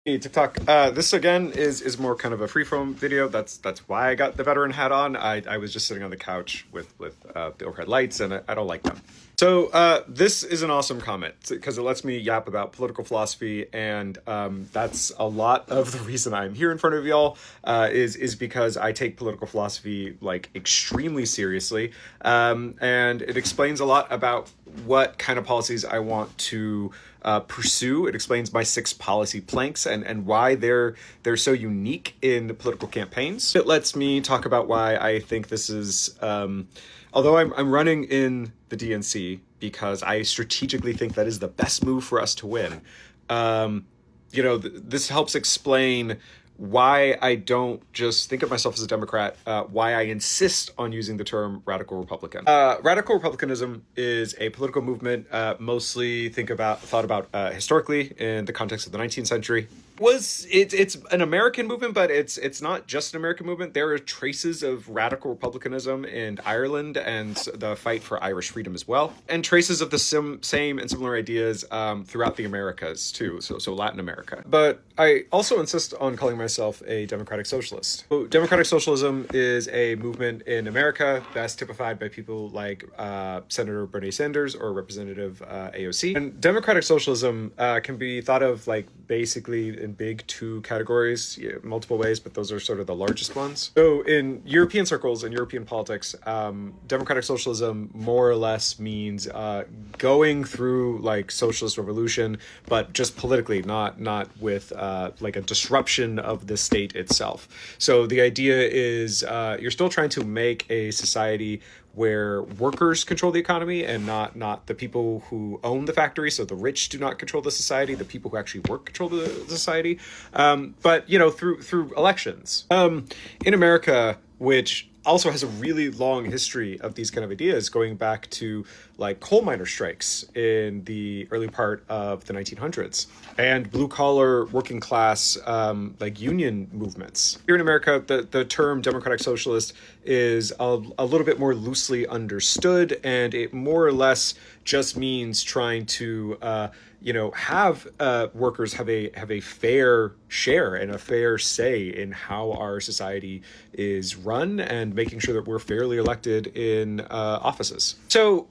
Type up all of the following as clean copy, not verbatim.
Hey, TikTok. This again is more kind of a free-form video. That's why I got the veteran hat on. I was just sitting on the couch with the overhead lights, and I don't like them. So this is an awesome comment because it lets me yap about political philosophy, and that's a lot of the reason I'm here in front of y'all. Is because I take political philosophy like extremely seriously, and it explains a lot about what kind of policies I want to pursue. It explains my 6 policy planks and why they're so unique in political campaigns. It lets me talk about why I think this is, although I'm running in the DNC because I strategically think that is the best move for us to win. This helps explain why I don't just think of myself as a Democrat, why I insist on using the term radical Republican. Radical Republicanism is a political movement mostly thought about historically in the context of the 19th century. It's an American movement, but it's not just an American movement. There are traces of radical republicanism in Ireland and the fight for Irish freedom as well, and traces of the same and similar ideas throughout the Americas too, so Latin America. But I also insist on calling myself a democratic socialist. So democratic socialism is a movement in America best typified by people like Senator Bernie Sanders or Representative AOC. And democratic socialism can be thought of like basically in big 2 categories, multiple ways, but those are sort of the largest ones. So in European circles and European politics, democratic socialism more or less means going through like socialist revolution, but just politically, not with like a disruption of the state itself. So the idea is you're still trying to make a society where workers control the economy and not the people who own the factory. So the rich do not control the society. The people who actually work control the society. But through elections. In America, which also has a really long history of these kind of ideas going back to like coal miner strikes in the early part of the 1900s and blue collar working class like union movements. Here in America, the term democratic socialist is a little bit more loosely understood, and it more or less just means trying to have workers have a fair share and a fair say in how our society is run and making sure that we're fairly elected in offices. So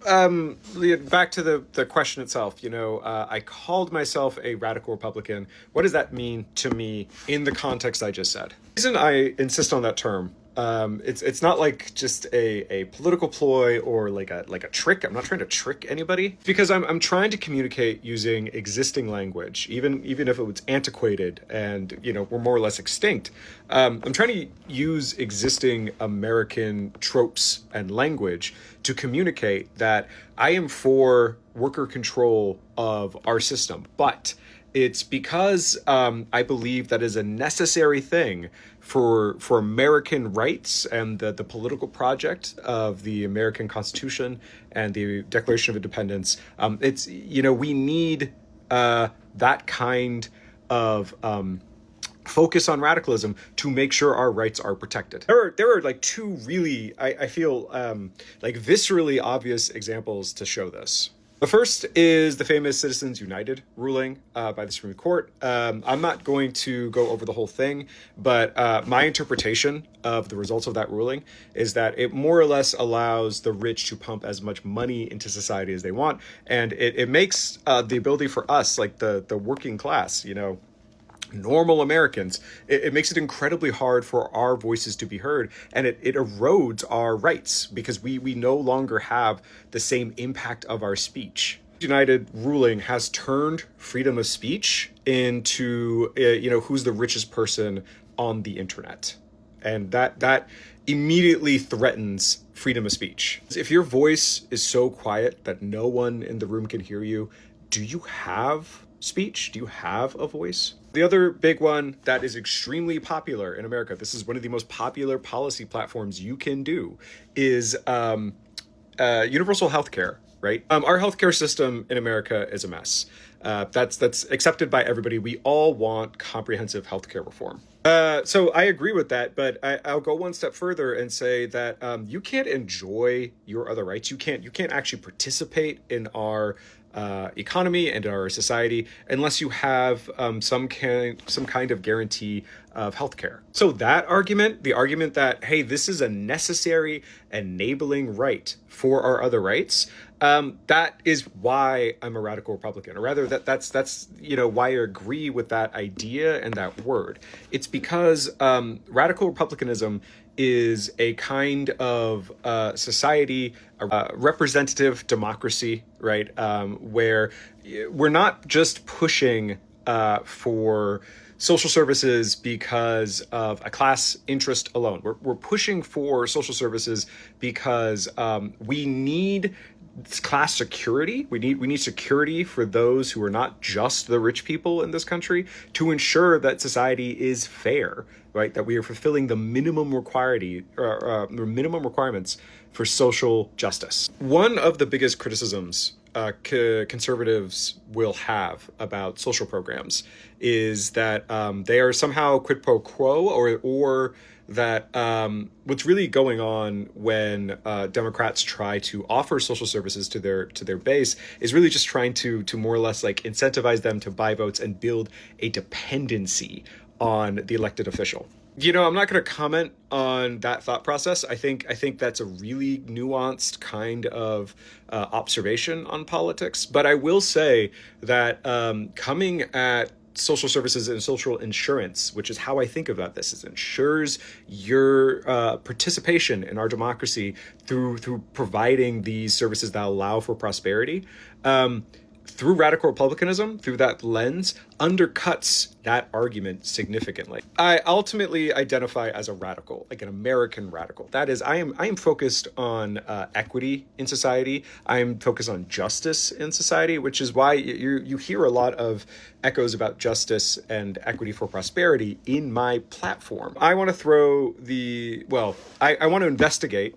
back to the question itself, I called myself a radical Republican. What does that mean to me in the context I just said? The reason I insist on that term, it's not like just a political ploy or like a trick. I'm not trying to trick anybody because I'm trying to communicate using existing language, even if it was antiquated and we're more or less extinct. I'm trying to use existing American tropes and language to communicate that I am for worker control of our system, but it's because I believe that is a necessary thing for American rights and the political project of the American Constitution and the Declaration of Independence. We need that kind of focus on radicalism to make sure our rights are protected. There are like 2 really, I feel like viscerally obvious examples to show this. The first is the famous Citizens United ruling by the Supreme Court. I'm not going to go over the whole thing, but my interpretation of the results of that ruling is that it more or less allows the rich to pump as much money into society as they want. And it makes the ability for us, like the working class, normal Americans, it makes it incredibly hard for our voices to be heard, and it erodes our rights because we no longer have the same impact of our speech. United ruling has turned freedom of speech into who's the richest person on the internet, and that immediately threatens freedom of speech. If your voice is so quiet that no one in the room can hear you, do you have speech? Do you have a voice? The other big one that is extremely popular in America, this is one of the most popular policy platforms you can do, is universal health care, right? Our healthcare system in America is a mess. That's accepted by everybody. We all want comprehensive healthcare reform. So I agree with that, but I'll go one step further and say that you can't enjoy your other rights. You can't actually participate in our economy and our society unless you have some kind of guarantee of healthcare. So that argument, the argument that, hey, this is a necessary enabling right for our other rights, that is why I'm a radical Republican, or rather that's why I agree with that idea and that word. It's because radical republicanism is a kind of society, a representative democracy, right? Where we're not just pushing for social services because of a class interest alone. We're pushing for social services because we need class security. We need security for those who are not just the rich people in this country, to ensure that society is fair, right? That we are fulfilling the minimum requirements for social justice. One of the biggest criticisms conservatives will have about social programs is that they are somehow quid pro quo, or that what's really going on when Democrats try to offer social services to their base is really just trying to more or less like incentivize them to buy votes and build a dependency on the elected official. I'm not going to comment on that thought process. I think that's a really nuanced kind of observation on politics. But I will say that coming at social services and social insurance, which is how I think about this, is ensures your participation in our democracy through providing these services that allow for prosperity. Through radical republicanism, through that lens, undercuts that argument significantly. I ultimately identify as a radical, like an American radical. That is, I am focused on equity in society. I am focused on justice in society, which is why you hear a lot of echoes about justice and equity for prosperity in my platform. I want to throw I want to investigate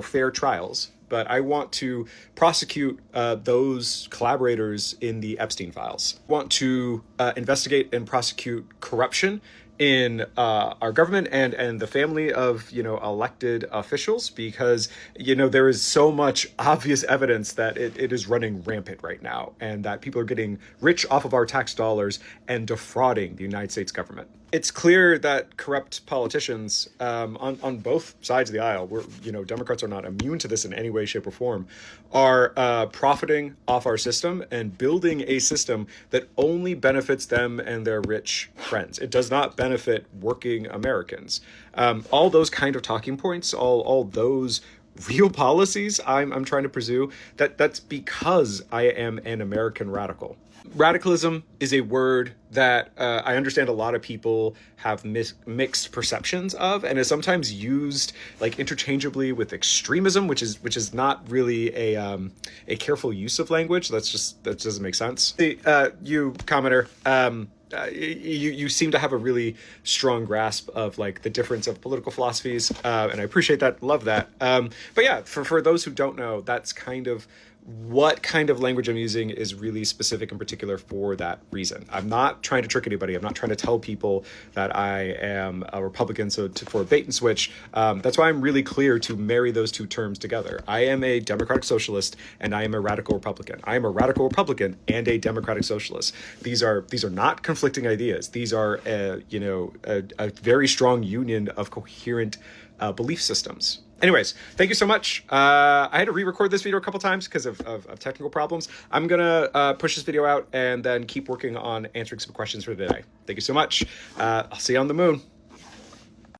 fair trials, but I want to prosecute those collaborators in the Epstein files. I want to investigate and prosecute corruption in our government and the family of elected officials, because there is so much obvious evidence that it is running rampant right now, and that people are getting rich off of our tax dollars and defrauding the United States government. It's clear that corrupt politicians on both sides of the aisle, Democrats are not immune to this in any way, shape, or form, are profiting off our system and building a system that only benefits them and their rich friends. It does not benefit working Americans. All those kind of talking points, all those real policies I'm trying to pursue, that's because I am an American radical. Radicalism is a word that I understand a lot of people have mixed perceptions of, and is sometimes used like interchangeably with extremism, which is not really a careful use of language. That doesn't make sense. You commenter, you seem to have a really strong grasp of like the difference of political philosophies, and I appreciate that, love that. But yeah, for those who don't know, that's kind of what kind of language I'm using is really specific in particular for that reason. I'm not trying to trick anybody. I'm not trying to tell people that I am a Republican for a bait and switch. That's why I'm really clear to marry those two terms together. I am a democratic socialist and I am a radical Republican. I am a radical Republican and a democratic socialist. These are not conflicting ideas. These are a very strong union of coherent belief systems. Anyways, thank you so much. I had to re-record this video a couple times because of technical problems. I'm going to push this video out and then keep working on answering some questions for today. Thank you so much. I'll see you on the moon.